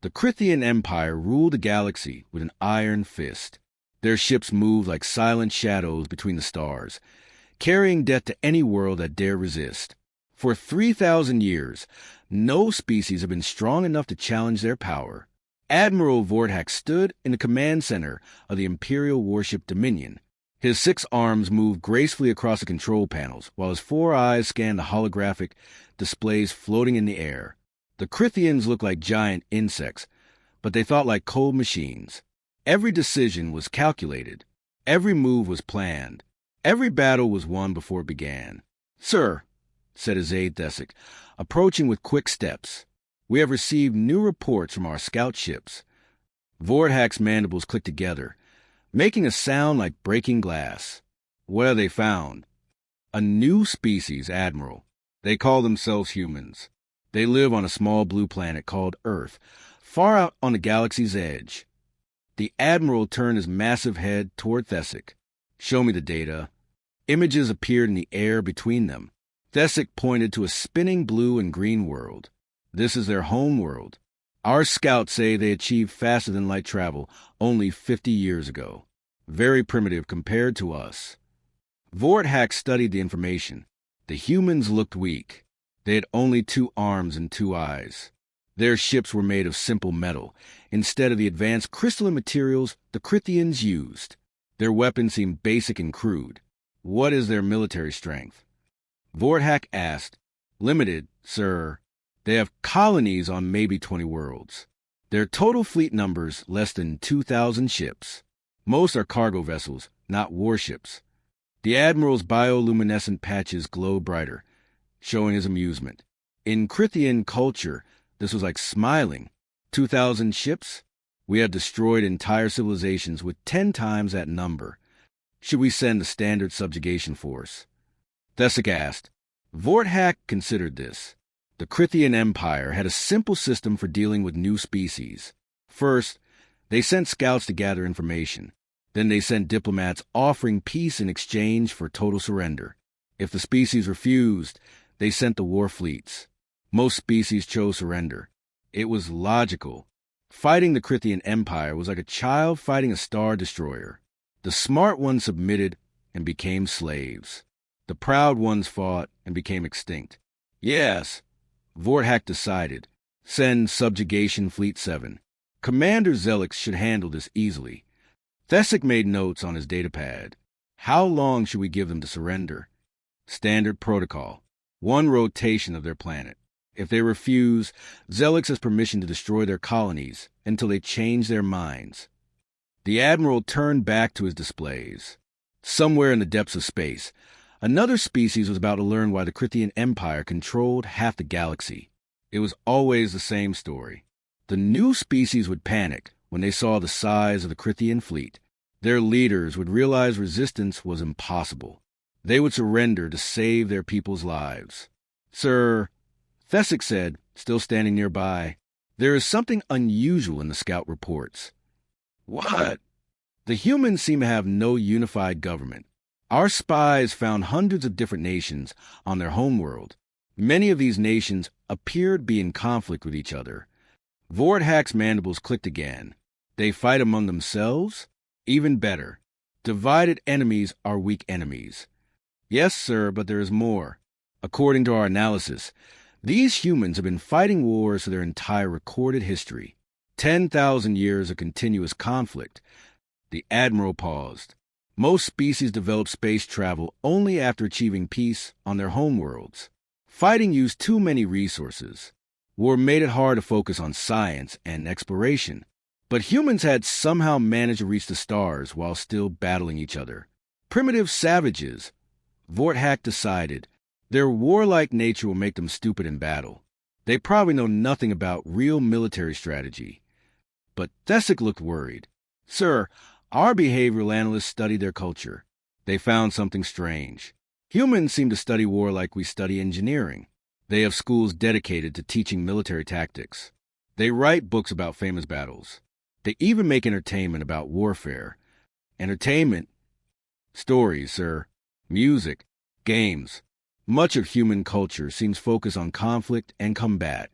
The Crithian Empire ruled the galaxy with an iron fist. Their ships moved like silent shadows between the stars, carrying death to any world that dare resist. For 3,000 years, no species have been strong enough to challenge their power. Admiral Vorthak stood in the command center of the Imperial warship Dominion. His 6 arms moved gracefully across the control panels, while his 4 eyes scanned the holographic displays floating in the air. The Crithians looked like giant insects, but they thought like cold machines. Every decision was calculated. Every move was planned. Every battle was won before it began. "Sir," said his aide Thesic, approaching with quick steps, "we have received new reports from our scout ships." Vorthak's mandibles clicked together, making a sound like breaking glass. "What have they found?" "A new species, Admiral. They call themselves humans. They live on a small blue planet called Earth, far out on the galaxy's edge." The Admiral turned his massive head toward Thesic. "Show me the data." Images appeared in the air between them. Thesic pointed to a spinning blue and green world. "This is their home world. Our scouts say they achieved faster-than-light travel only 50 years ago. Very primitive compared to us." Vorthak studied the information. The humans looked weak. They had only 2 arms and 2 eyes. Their ships were made of simple metal, instead of the advanced crystalline materials the Crithians used. Their weapons seemed basic and crude. "What is their military strength?" Vorthak asked. "Limited, sir. They have colonies on maybe 20 worlds. Their total fleet numbers less than 2,000 ships. Most are cargo vessels, not warships." The Admiral's bioluminescent patches glowed brighter, showing his amusement. In Crithian culture, this was like smiling. 2,000 ships? We have destroyed entire civilizations with 10 times that number. Should we send the standard subjugation force? Thesic asked. Vorthak considered this. The Crithian Empire had a simple system for dealing with new species. First, they sent scouts to gather information. Then they sent diplomats offering peace in exchange for total surrender. If the species refused, they sent the war fleets. Most species chose surrender. It was logical. Fighting the Crithian Empire was like a child fighting a star destroyer. The smart ones submitted and became slaves. The proud ones fought and became extinct. Yes, Vorthak decided. Send Subjugation Fleet 7. Commander Zelix should handle this easily. Thesic made notes on his datapad. How long should we give them to surrender? Standard protocol. 1 rotation of their planet. If they refuse, Zelix has permission to destroy their colonies until they change their minds. The Admiral turned back to his displays. Somewhere in the depths of space, another species was about to learn why the Crithian Empire controlled half the galaxy. It was always the same story. The new species would panic when they saw the size of the Crithian fleet. Their leaders would realize resistance was impossible. They would surrender to save their people's lives. Sir, Thesic said, still standing nearby, there is something unusual in the scout reports. What? The humans seem to have no unified government. Our spies found hundreds of different nations on their homeworld. Many of these nations appeared to be in conflict with each other. Vorthak's mandibles clicked again. They fight among themselves? Even better. Divided enemies are weak enemies. Yes, sir, but there is more. According to our analysis, these humans have been fighting wars for their entire recorded history. 10,000 years of continuous conflict. The Admiral paused. Most species develop space travel only after achieving peace on their homeworlds. Fighting used too many resources. War made it hard to focus on science and exploration. But humans had somehow managed to reach the stars while still battling each other. Primitive savages. Vorthak decided. Their warlike nature will make them stupid in battle. They probably know nothing about real military strategy. But Thesic looked worried. Sir, our behavioral analysts studied their culture. They found something strange. Humans seem to study war like we study engineering. They have schools dedicated to teaching military tactics. They write books about famous battles. They even make entertainment about warfare. Entertainment? Stories, sir. Music. Games. Much of human culture seems focused on conflict and combat.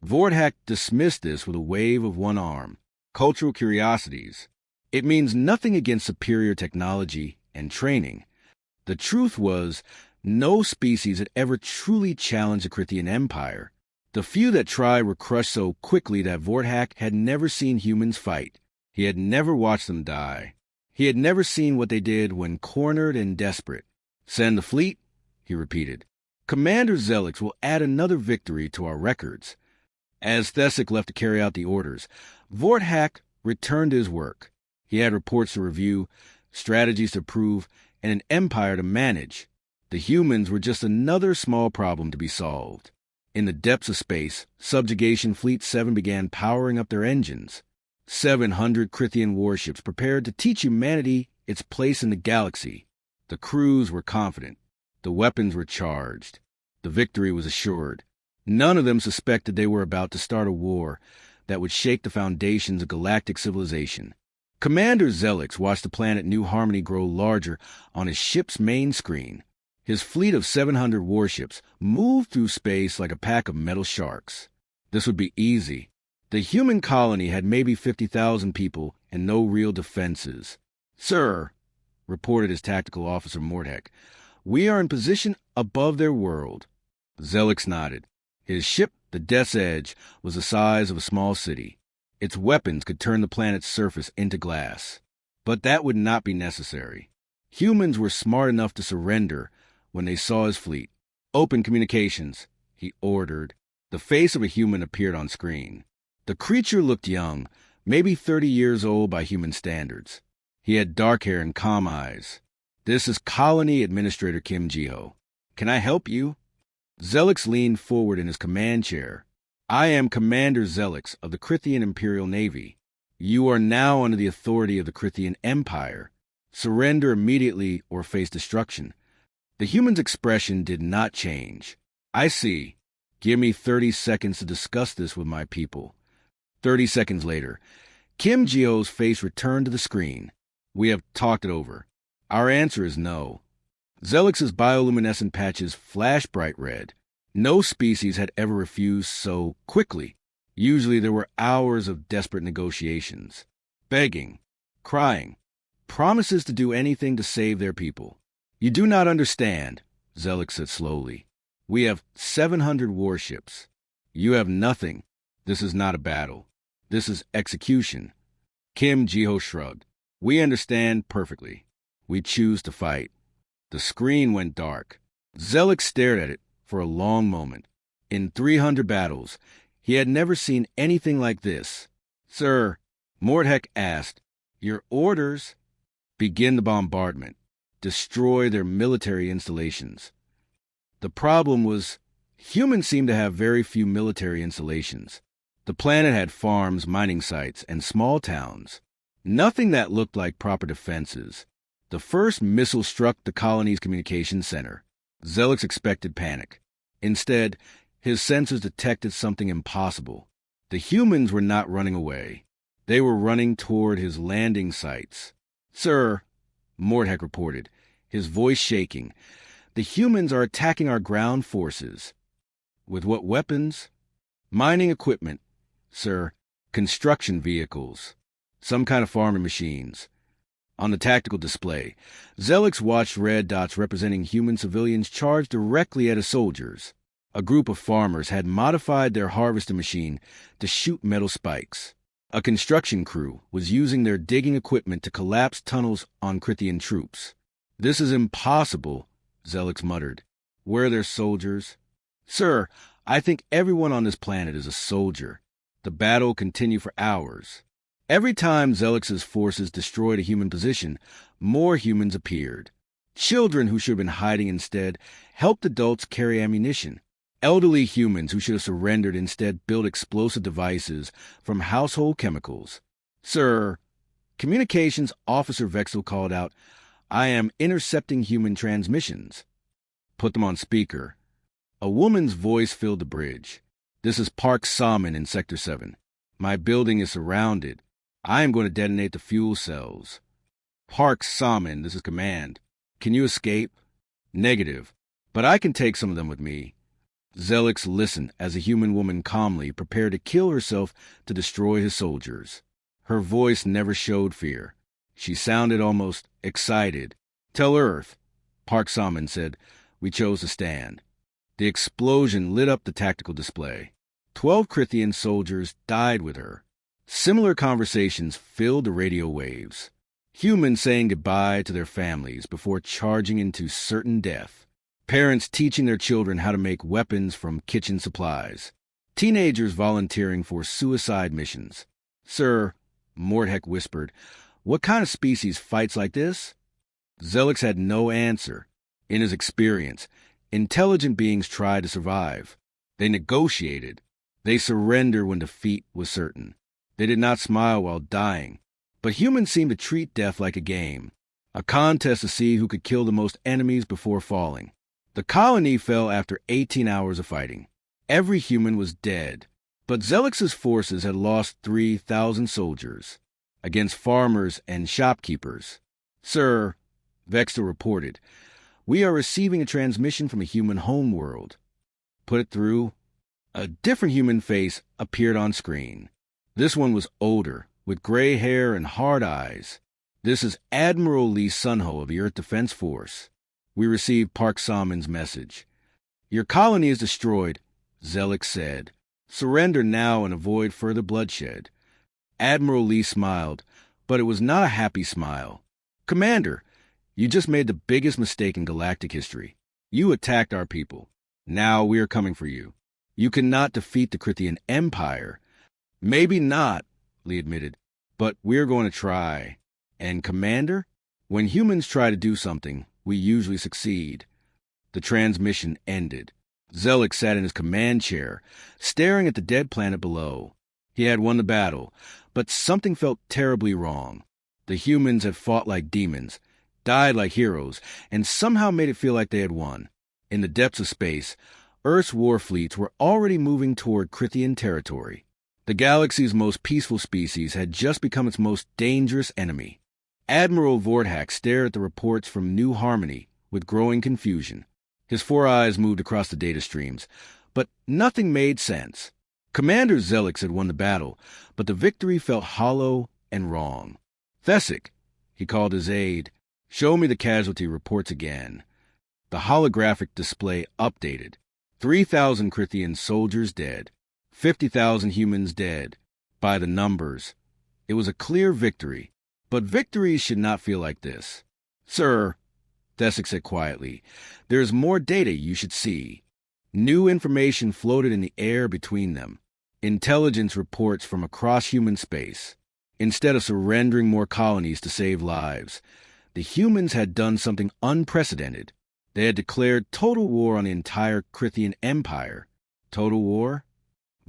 Vordak dismissed this with a wave of one arm. Cultural curiosities. It means nothing against superior technology and training. The truth was, no species had ever truly challenged the Crithian Empire. The few that tried were crushed so quickly that Vordak had never seen humans fight. He had never watched them die. He had never seen what they did when cornered and desperate. Send the fleet, he repeated. Commander Zelix will add another victory to our records. As Thesic left to carry out the orders, Vordak returned to his work. He had reports to review, strategies to prove, and an empire to manage. The humans were just another small problem to be solved. In the depths of space, Subjugation Fleet 7 began powering up their engines. 700 Crithian warships prepared to teach humanity its place in the galaxy. The crews were confident. The weapons were charged. The victory was assured. None of them suspected they were about to start a war that would shake the foundations of galactic civilization. Commander Zelix watched the planet New Harmony grow larger on his ship's main screen. His fleet of 700 warships moved through space like a pack of metal sharks. This would be easy. The human colony had maybe 50,000 people and no real defenses. Sir, reported his tactical officer Mordek, we are in position above their world. Zelix nodded. His ship, the Death's Edge, was the size of a small city. Its weapons could turn the planet's surface into glass. But that would not be necessary. Humans were smart enough to surrender when they saw his fleet. Open communications, he ordered. The face of a human appeared on screen. The creature looked young, maybe 30 years old by human standards. He had dark hair and calm eyes. This is Colony Administrator Kim Jiho. Can I help you? Zelix leaned forward in his command chair. I am Commander Zelix of the Crithian Imperial Navy. You are now under the authority of the Crithian Empire. Surrender immediately or face destruction. The human's expression did not change. I see. Give me 30 seconds to discuss this with my people. 30 seconds later, Kim Jiho's face returned to the screen. We have talked it over. Our answer is no. Zelix's bioluminescent patches flashed bright red. No species had ever refused so quickly. Usually there were hours of desperate negotiations. Begging, crying, promises to do anything to save their people. You do not understand, Zelix said slowly. We have 700 warships. You have nothing. This is not a battle. This is execution. Kim Jiho shrugged. We understand perfectly. We choose to fight. The screen went dark. Zelix stared at it for a long moment. In 300 battles, he had never seen anything like this. Sir, Mordek asked, your orders? Begin the bombardment. Destroy their military installations. The problem was, humans seemed to have very few military installations. The planet had farms, mining sites, and small towns. Nothing that looked like proper defenses. The first missile struck the colony's communications center. Zelix expected panic. Instead, his sensors detected something impossible. The humans were not running away. They were running toward his landing sites. Sir, Mordek reported, his voice shaking, the humans are attacking our ground forces. With what weapons? Mining equipment, sir. Construction vehicles. Some kind of farming machines. On the tactical display, Zelix watched red dots representing human civilians charge directly at his soldiers. A group of farmers had modified their harvester machine to shoot metal spikes. A construction crew was using their digging equipment to collapse tunnels on Crithian troops. This is impossible, Zelix muttered. Where are their soldiers? Sir, I think everyone on this planet is a soldier. The battle continued for hours. Every time Zelix's forces destroyed a human position, more humans appeared. Children who should have been hiding instead helped adults carry ammunition. Elderly humans who should have surrendered instead built explosive devices from household chemicals. Sir, Communications Officer Vexel called out, I am intercepting human transmissions. Put them on speaker. A woman's voice filled the bridge. This is Park Salmon in Sector 7. My building is surrounded. I am going to detonate the fuel cells. Park Salmon, this is command. Can you escape? Negative, but I can take some of them with me. Zelix listened as a human woman calmly prepared to kill herself to destroy his soldiers. Her voice never showed fear. She sounded almost excited. "Tell Earth," Park Salmon said. "We chose to stand." The explosion lit up the tactical display. 12 Krithian soldiers died with her. Similar conversations filled the radio waves. Humans saying goodbye to their families before charging into certain death. Parents teaching their children how to make weapons from kitchen supplies. Teenagers volunteering for suicide missions. "Sir," Mordheck whispered, "what kind of species fights like this?" Zelix had no answer. In his experience, intelligent beings tried to survive. They negotiated. They surrendered when defeat was certain. They did not smile while dying. But humans seemed to treat death like a game, a contest to see who could kill the most enemies before falling. The colony fell after 18 hours of fighting. Every human was dead, but Zelix's forces had lost 3,000 soldiers against farmers and shopkeepers. "Sir," Vexter reported, "we are receiving a transmission from a human homeworld." Put it through. A different human face appeared on screen. This one was older, with gray hair and hard eyes. "This is Admiral Lee Sunho of the Earth Defense Force. We received Park Salmon's message. Your colony is destroyed," Zelix said. "Surrender now and avoid further bloodshed." Admiral Lee smiled, but it was not a happy smile. "Commander, you just made the biggest mistake in galactic history. You attacked our people. Now we are coming for you. You cannot defeat the Krithian Empire." "Maybe not," Lee admitted, "but we're going to try. And, Commander, when humans try to do something, we usually succeed." The transmission ended. Zelix sat in his command chair, staring at the dead planet below. He had won the battle, but something felt terribly wrong. The humans had fought like demons, died like heroes, and somehow made it feel like they had won. In the depths of space, Earth's war fleets were already moving toward Krithian territory. The galaxy's most peaceful species had just become its most dangerous enemy. Admiral Vorthack stared at the reports from New Harmony with growing confusion. His 4 eyes moved across the data streams, but nothing made sense. Commander Zelix had won the battle, but the victory felt hollow and wrong. "Thesic," he called his aide, "show me the casualty reports again." The holographic display updated. 3,000 Krithian soldiers dead. 50,000 humans dead. By the numbers. It was a clear victory, but victories should not feel like this. "Sir," Thesic said quietly, "there's more data you should see." New information floated in the air between them. Intelligence reports from across human space. Instead of surrendering more colonies to save lives, the humans had done something unprecedented. They had declared total war on the entire Krithian Empire. Total war?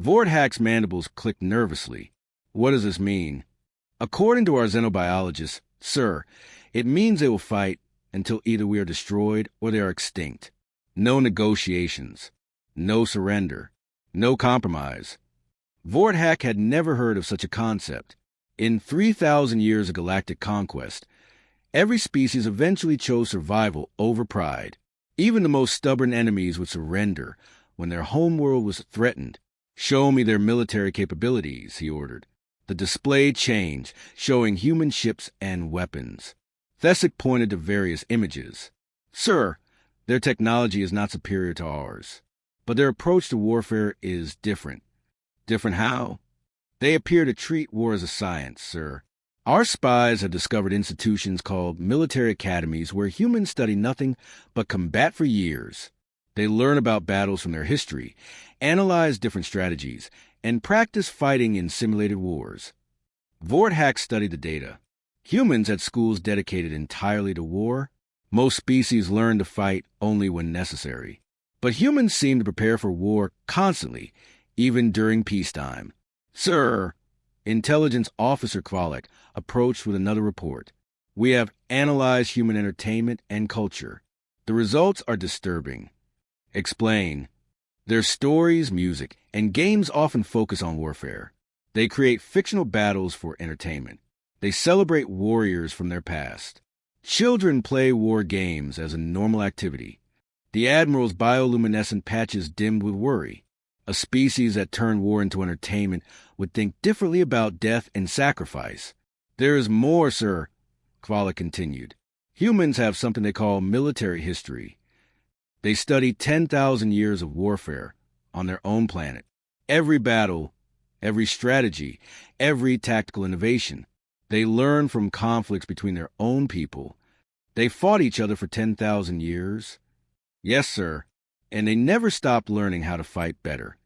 Vorthack's mandibles clicked nervously. "What does this mean?" "According to our xenobiologists, sir, it means they will fight until either we are destroyed or they are extinct. No negotiations. No surrender. No compromise." Vorthack had never heard of such a concept. In 3,000 years of galactic conquest, every species eventually chose survival over pride. Even the most stubborn enemies would surrender when their homeworld was threatened. "Show me their military capabilities," he ordered. The display changed, showing human ships and weapons. Thesic pointed to various images. "Sir, their technology is not superior to ours, but their approach to warfare is different." "Different how?" "They appear to treat war as a science, sir. Our spies have discovered institutions called military academies where humans study nothing but combat for years. They learn about battles from their history, analyze different strategies, and practice fighting in simulated wars." Vorthack studied the data. Humans had schools dedicated entirely to war. Most species learn to fight only when necessary. But humans seem to prepare for war constantly, even during peacetime. "Sir," Intelligence Officer Kvalek approached with another report. "We have analyzed human entertainment and culture. The results are disturbing." "Explain." "Their stories, music, and games often focus on warfare. They create fictional battles for entertainment. They celebrate warriors from their past. Children play war games as a normal activity. The Admiral's bioluminescent patches dimmed with worry. A species that turned war into entertainment would think differently about death and sacrifice. There is more, sir, Kvala continued. Humans have something they call military history. They study 10,000 years of warfare on their own planet. Every battle, every strategy, every tactical innovation. They learn from conflicts between their own people. They fought each other for 10,000 years. Yes, sir, and they never stopped learning how to fight better.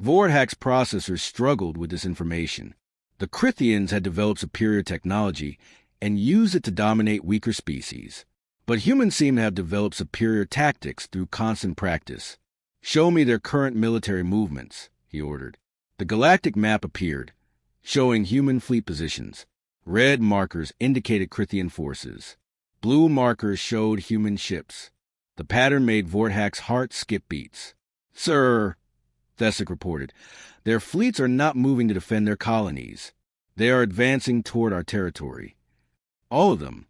Vorhack's processors struggled with this information. The Krithians had developed superior technology and used it to dominate weaker species. But humans seem to have developed superior tactics through constant practice. Show me their current military movements, he ordered. The galactic map appeared, showing human fleet positions. Red markers indicated Krithian forces. Blue markers showed human ships. The pattern made Vorhack's heart skip beats. Sir, Thesic reported, their fleets are not moving to defend their colonies. They are advancing toward our territory. All of them?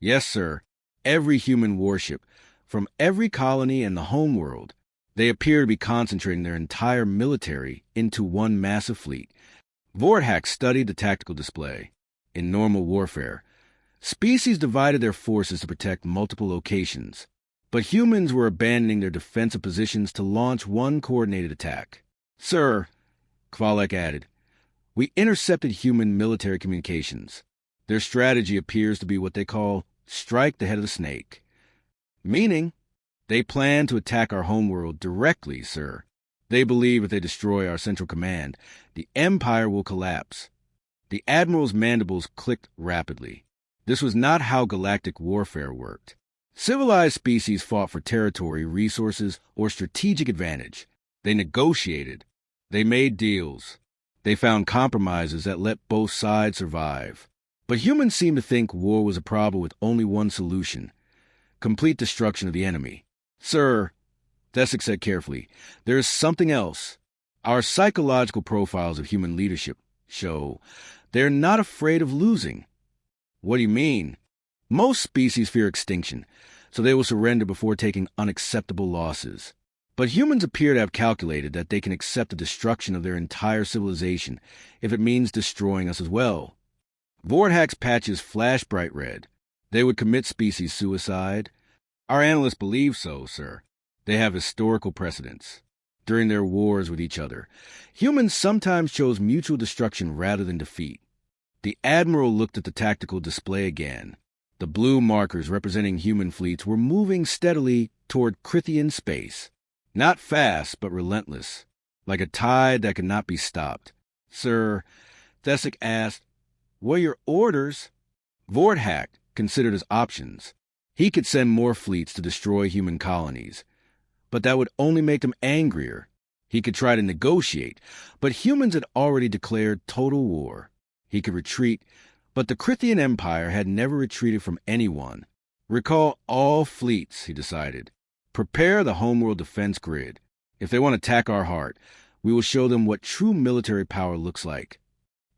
Yes, sir. Every human warship, from every colony and the homeworld. They appear to be concentrating their entire military into one massive fleet. Vorhack studied the tactical display. In normal warfare, species divided their forces to protect multiple locations. But humans were abandoning their defensive positions to launch one coordinated attack. Sir, Kvalek added, we intercepted human military communications. Their strategy appears to be what they call strike the head of the snake. Meaning, they plan to attack our homeworld directly, sir. They believe if they destroy our central command, the Empire will collapse. The Admiral's mandibles clicked rapidly. This was not how galactic warfare worked. Civilized species fought for territory, resources, or strategic advantage. They negotiated. They made deals. They found compromises that let both sides survive. But humans seem to think war was a problem with only one solution: complete destruction of the enemy. Sir, Thesic said carefully, there is something else. Our psychological profiles of human leadership show they're not afraid of losing. What do you mean? Most species fear extinction, so they will surrender before taking unacceptable losses. But humans appear to have calculated that they can accept the destruction of their entire civilization if it means destroying us as well. Vorhack's patches flashed bright red. They would commit species suicide. Our analysts believe so, sir. They have historical precedents. During their wars with each other, humans sometimes chose mutual destruction rather than defeat. The Admiral looked at the tactical display again. The blue markers representing human fleets were moving steadily toward Krithian space. Not fast, but relentless, like a tide that could not be stopped. Sir, Thesic asked, what are your orders? Vorhack considered his options. He could send more fleets to destroy human colonies, but that would only make them angrier. He could try to negotiate, but humans had already declared total war. He could retreat, but the Krithian Empire had never retreated from anyone. Recall all fleets, he decided. Prepare the homeworld defense grid. If they want to attack our heart, we will show them what true military power looks like.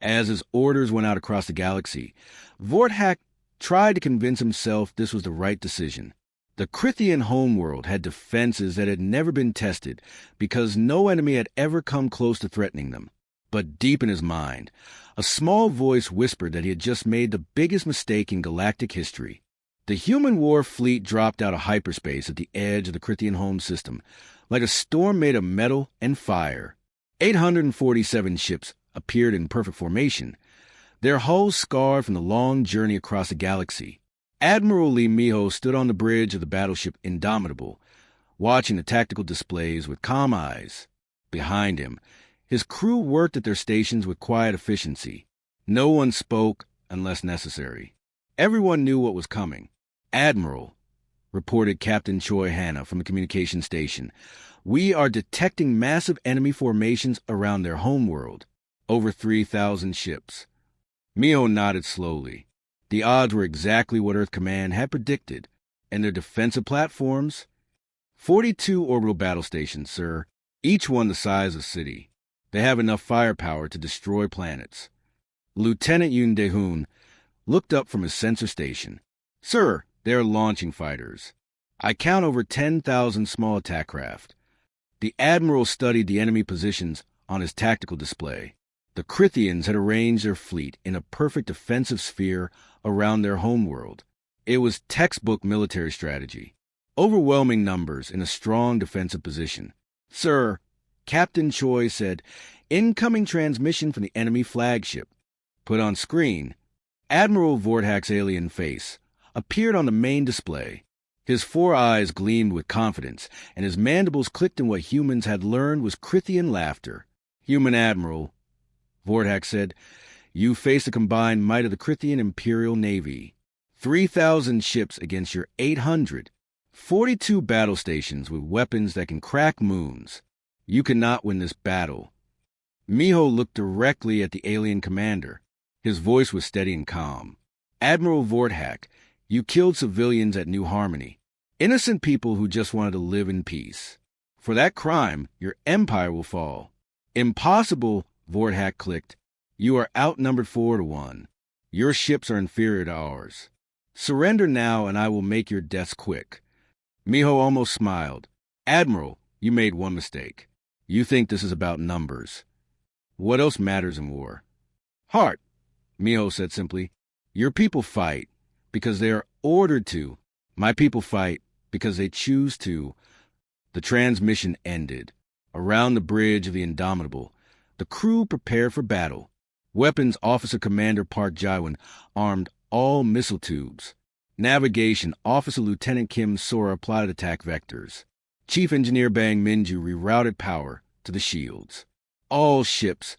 As his orders went out across the galaxy, Vorhack tried to convince himself this was the right decision. The Krithian homeworld had defenses that had never been tested because no enemy had ever come close to threatening them. But deep in his mind, a small voice whispered that he had just made the biggest mistake in galactic history. The human war fleet dropped out of hyperspace at the edge of the Krithian home system, like a storm made of metal and fire. 847 ships appeared in perfect formation, their hulls scarred from the long journey across the galaxy. Admiral Lee Miho stood on the bridge of the battleship Indomitable, watching the tactical displays with calm eyes. Behind him, his crew worked at their stations with quiet efficiency. No one spoke unless necessary. Everyone knew what was coming. Admiral, reported Captain Choi Hanna from the communication station, we are detecting massive enemy formations around their homeworld. Over 3,000 ships. Miho nodded slowly. The odds were exactly what Earth Command had predicted. And their defensive platforms? 42 orbital battle stations, sir, each one the size of a city. They have enough firepower to destroy planets. Lieutenant Yoon Dae-hoon looked up from his sensor station. Sir, they are launching fighters. I count over 10,000 small attack craft. The Admiral studied the enemy positions on his tactical display. The Crithians had arranged their fleet in a perfect defensive sphere around their homeworld. It was textbook military strategy. Overwhelming numbers in a strong defensive position. Sir, Captain Choi said, incoming transmission from the enemy flagship. Put on screen, Admiral Vorthak's alien face appeared on the main display. His 4 eyes gleamed with confidence, and his mandibles clicked in what humans had learned was Crithian laughter. Human Admiral, Vorthak said, you face the combined might of the Crithian Imperial Navy. 3,000 ships against your 800. 42 battle stations with weapons that can crack moons. You cannot win this battle. Miho looked directly at the alien commander. His voice was steady and calm. Admiral Vorthak, you killed civilians at New Harmony. Innocent people who just wanted to live in peace. For that crime, your empire will fall. Impossible, Vorthak clicked. You are outnumbered 4-1. Your ships are inferior to ours. Surrender now and I will make your deaths quick. Miho almost smiled. Admiral, you made one mistake. You think this is about numbers. What else matters in war? Heart, Miho said simply. Your people fight because they are ordered to. My people fight because they choose to. The transmission ended. Around the bridge of the Indomitable, the crew prepared for battle. Weapons Officer Commander Park Jaiwan armed all missile tubes. Navigation Officer Lieutenant Kim Sora plotted attack vectors. Chief Engineer Bang Minju rerouted power to the shields. All ships.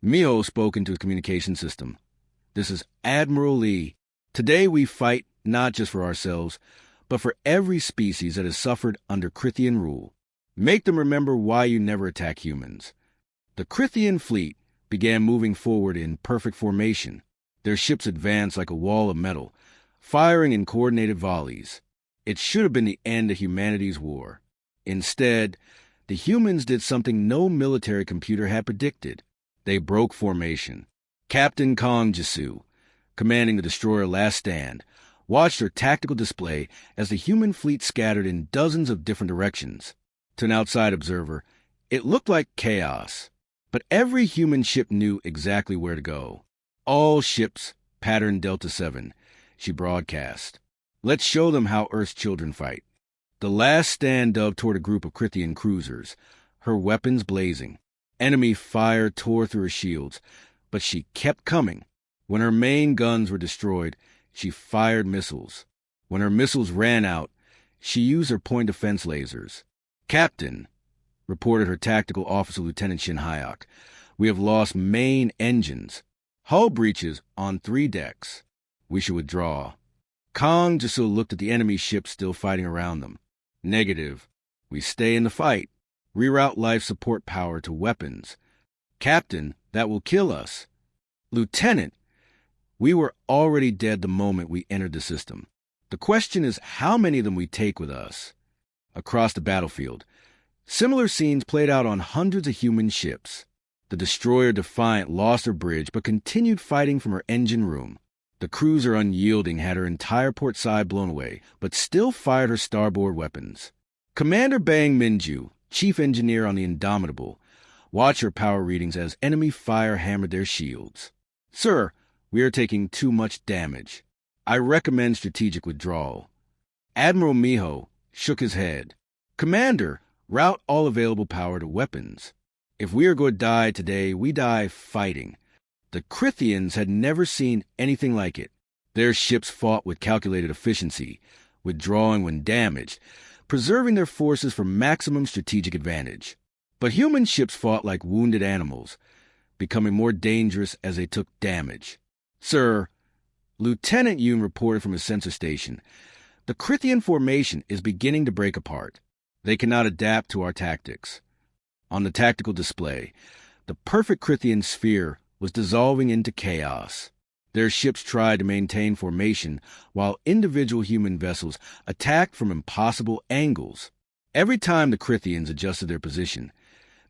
Miho spoke into the communication system. This is Admiral Lee. Today we fight not just for ourselves, but for every species that has suffered under Crithian rule. Make them remember why you never attack humans. The Crithian fleet began moving forward in perfect formation. Their ships advanced like a wall of metal, firing in coordinated volleys. It should have been the end of humanity's war. Instead, the humans did something no military computer had predicted. They broke formation. Captain Kong Jisu, commanding the destroyer Last Stand, watched her tactical display as the human fleet scattered in dozens of different directions. To an outside observer, it looked like chaos. But every human ship knew exactly where to go. All ships, pattern Delta 7, she broadcast. Let's show them how Earth's children fight. The Last Stand dove toward a group of Crithian cruisers, her weapons blazing. Enemy fire tore through her shields, but she kept coming. When her main guns were destroyed, she fired missiles. When her missiles ran out, she used her point defense lasers. Captain, reported her tactical officer Lieutenant Shin Hyok, we have lost main engines. Hull breaches on 3 decks. We should withdraw. Kong Jisu looked at the enemy ships still fighting around them. Negative. We stay in the fight. Reroute life support power to weapons. Captain, that will kill us. Lieutenant, we were already dead the moment we entered the system. The question is how many of them we take with us. Across the battlefield, similar scenes played out on hundreds of human ships. The destroyer Defiant lost her bridge but continued fighting from her engine room. The cruiser Unyielding had her entire port side blown away, but still fired her starboard weapons. Commander Bang Minju, chief engineer on the Indomitable, watched her power readings as enemy fire hammered their shields. Sir, we are taking too much damage. I recommend strategic withdrawal. Admiral Miho shook his head. Commander, route all available power to weapons. If we are going to die today, we die fighting. The Crithians had never seen anything like it. Their ships fought with calculated efficiency, withdrawing when damaged, preserving their forces for maximum strategic advantage. But human ships fought like wounded animals, becoming more dangerous as they took damage. Sir, Lieutenant Yoon reported from his sensor station, the Crithian formation is beginning to break apart. They cannot adapt to our tactics. On the tactical display, the perfect Crithian sphere was dissolving into chaos. Their ships tried to maintain formation while individual human vessels attacked from impossible angles. Every time the Crithians adjusted their position,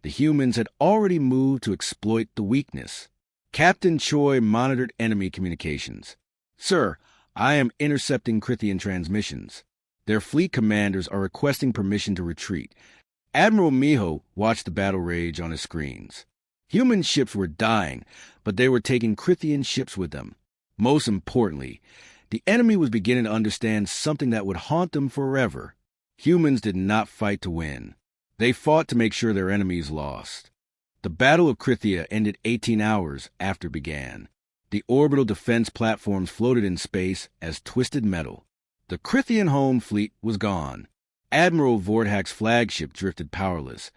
the humans had already moved to exploit the weakness. Captain Choi monitored enemy communications. Sir, I am intercepting Crithian transmissions. Their fleet commanders are requesting permission to retreat. Admiral Miho watched the battle rage on his screens. Human ships were dying, but they were taking Krithian ships with them. Most importantly, the enemy was beginning to understand something that would haunt them forever. Humans did not fight to win. They fought to make sure their enemies lost. The Battle of Krithia ended 18 hours after it began. The orbital defense platforms floated in space as twisted metal. The Krithian home fleet was gone. Admiral Vorthak's flagship drifted powerless,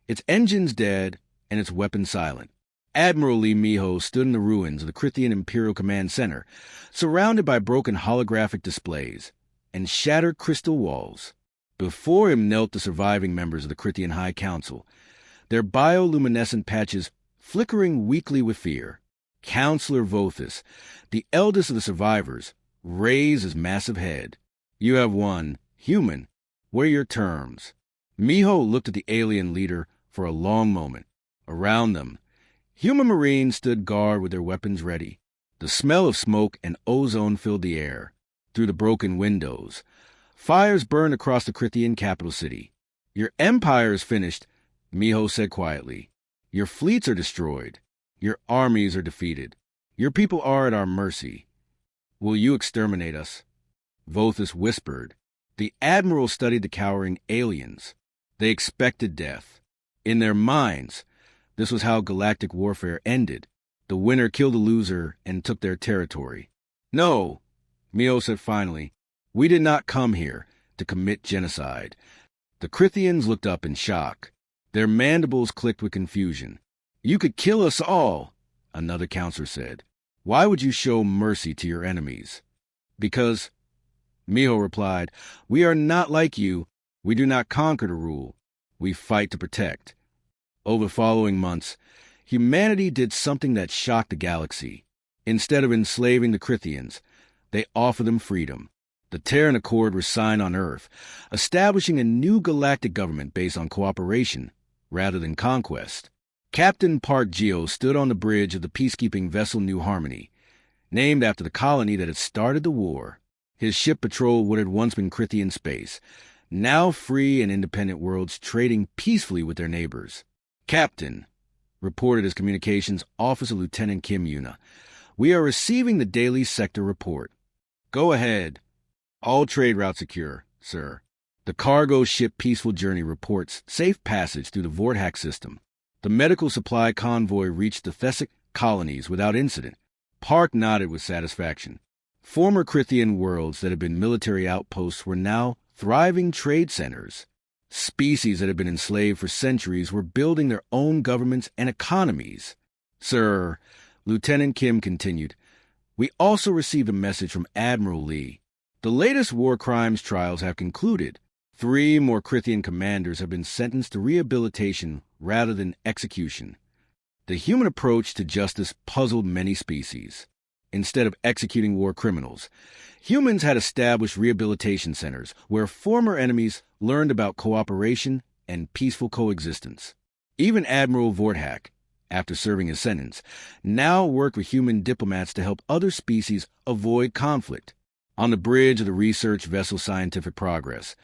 its engines dead and its weapons silent. Admiral Lee Miho stood in the ruins of the Krithian Imperial Command Center, surrounded by broken holographic displays and shattered crystal walls. Before him knelt the surviving members of the Krithian High Council, their bioluminescent patches flickering weakly with fear. Counselor Vothis, the eldest of the survivors, raised his massive head. "You have won. Human, what are your terms?" Miho looked at the alien leader for a long moment. Around them, human Marines stood guard with their weapons ready. The smell of smoke and ozone filled the air. Through the broken windows, fires burned across the Krithian capital city. "Your empire is finished," Miho said quietly. "Your fleets are destroyed. Your armies are defeated. Your people are at our mercy. Will you exterminate us?" Vothis whispered. The admiral studied the cowering aliens. They expected death. In their minds, this was how galactic warfare ended. The winner killed the loser and took their territory. "No," Miho said finally. "We did not come here to commit genocide." The Krithians looked up in shock. Their mandibles clicked with confusion. "You could kill us all," another counselor said. "Why would you show mercy to your enemies?" "Because," Miho replied, "we are not like you. We do not conquer to rule. We fight to protect." Over the following months, humanity did something that shocked the galaxy. Instead of enslaving the Krithians, they offered them freedom. The Terran Accord was signed on Earth, establishing a new galactic government based on cooperation rather than conquest. Captain Park Geo stood on the bridge of the peacekeeping vessel New Harmony, named after the colony that had started the war. His ship patrolled what had once been Krithian space, now free and independent worlds trading peacefully with their neighbors. "Captain," reported his communications officer Lieutenant Kim Yuna, "we are receiving the daily sector report." "Go ahead." "All trade routes secure, sir." The cargo ship Peaceful Journey reports safe passage through the Vorthak system. The medical supply convoy reached the Thessic colonies without incident. Park nodded with satisfaction. Former Krithian worlds that had been military outposts were now thriving trade centers. Species that had been enslaved for centuries were building their own governments and economies. "Sir," Lieutenant Kim continued, "we also received a message from Admiral Lee. The latest war crimes trials have concluded. 3 more Krithian commanders have been sentenced to rehabilitation rather than execution." The human approach to justice puzzled many species. Instead of executing war criminals, humans had established rehabilitation centers where former enemies learned about cooperation and peaceful coexistence. Even Admiral Vorthak, after serving his sentence, now worked with human diplomats to help other species avoid conflict. On the bridge of the research vessel Scientific Progress,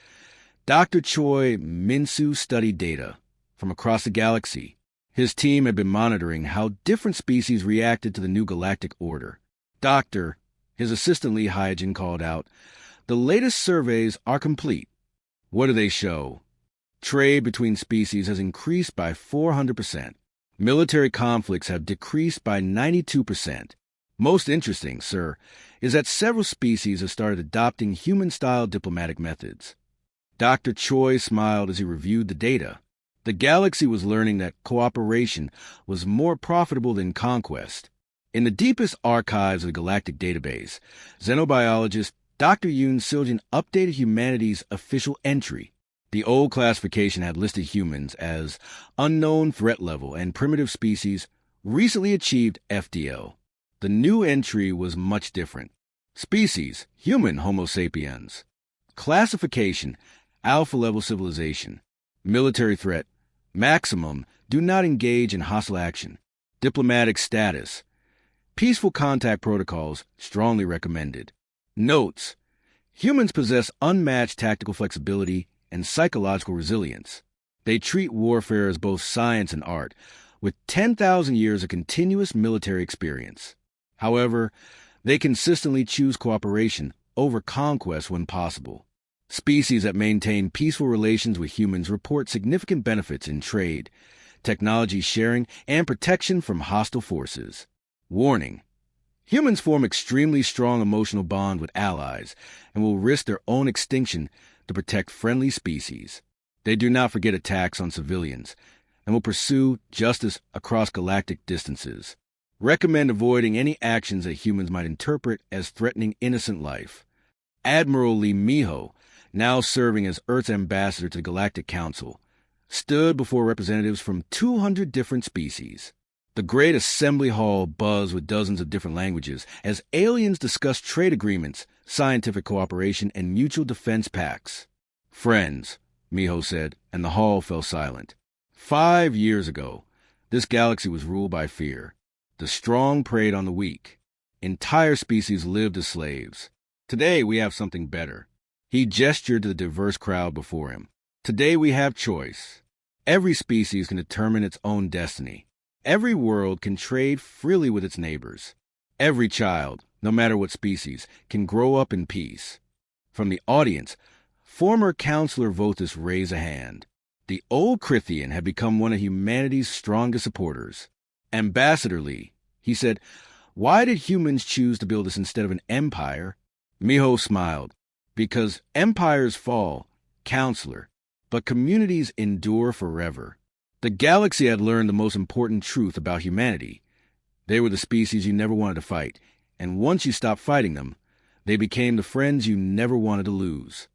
Dr. Choi Minsu studied data from across the galaxy. His team had been monitoring how different species reacted to the new galactic order. "Doctor," his assistant Lee Hyjin called out, "the latest surveys are complete." "What do they show?" "Trade between species has increased by 400%. Military conflicts have decreased by 92%. Most interesting, sir, is that several species have started adopting human-style diplomatic methods." Dr. Choi smiled as he reviewed the data. The galaxy was learning that cooperation was more profitable than conquest. In the deepest archives of the galactic database, xenobiologist Dr. Yoon Siljin updated humanity's official entry. The old classification had listed humans as unknown threat level and primitive species recently achieved FDL. The new entry was much different. Species, human Homo sapiens. Classification, alpha-level civilization. Military threat, maximum, do not engage in hostile action. Diplomatic status. Peaceful contact protocols strongly recommended. Notes. Humans possess unmatched tactical flexibility and psychological resilience. They treat warfare as both science and art, with 10,000 years of continuous military experience. However, they consistently choose cooperation over conquest when possible. Species that maintain peaceful relations with humans report significant benefits in trade, technology sharing, and protection from hostile forces. Warning: humans form extremely strong emotional bond with allies and will risk their own extinction to protect friendly species. They do not forget attacks on civilians and will pursue justice across galactic distances. Recommend avoiding any actions that humans might interpret as threatening innocent life. Admiral Lee Miho, now serving as Earth's ambassador to the Galactic Council, stood before representatives from 200 different species. The great assembly hall buzzed with dozens of different languages as aliens discussed trade agreements, scientific cooperation, and mutual defense pacts. "Friends," Miho said, and the hall fell silent. 5 years ago, this galaxy was ruled by fear. The strong preyed on the weak. Entire species lived as slaves. Today we have something better. He gestured to the diverse crowd before him. Today we have choice. Every species can determine its own destiny. Every world can trade freely with its neighbors. Every child, no matter what species, can grow up in peace. From the audience, former Counselor Vothis raised a hand. The old Crithian had become one of humanity's strongest supporters. "Ambassador Lee," he said, "why did humans choose to build this instead of an empire?" Miho smiled. "Because empires fall, Counselor, but communities endure forever." The galaxy had learned the most important truth about humanity. They were the species you never wanted to fight, and once you stopped fighting them, they became the friends you never wanted to lose.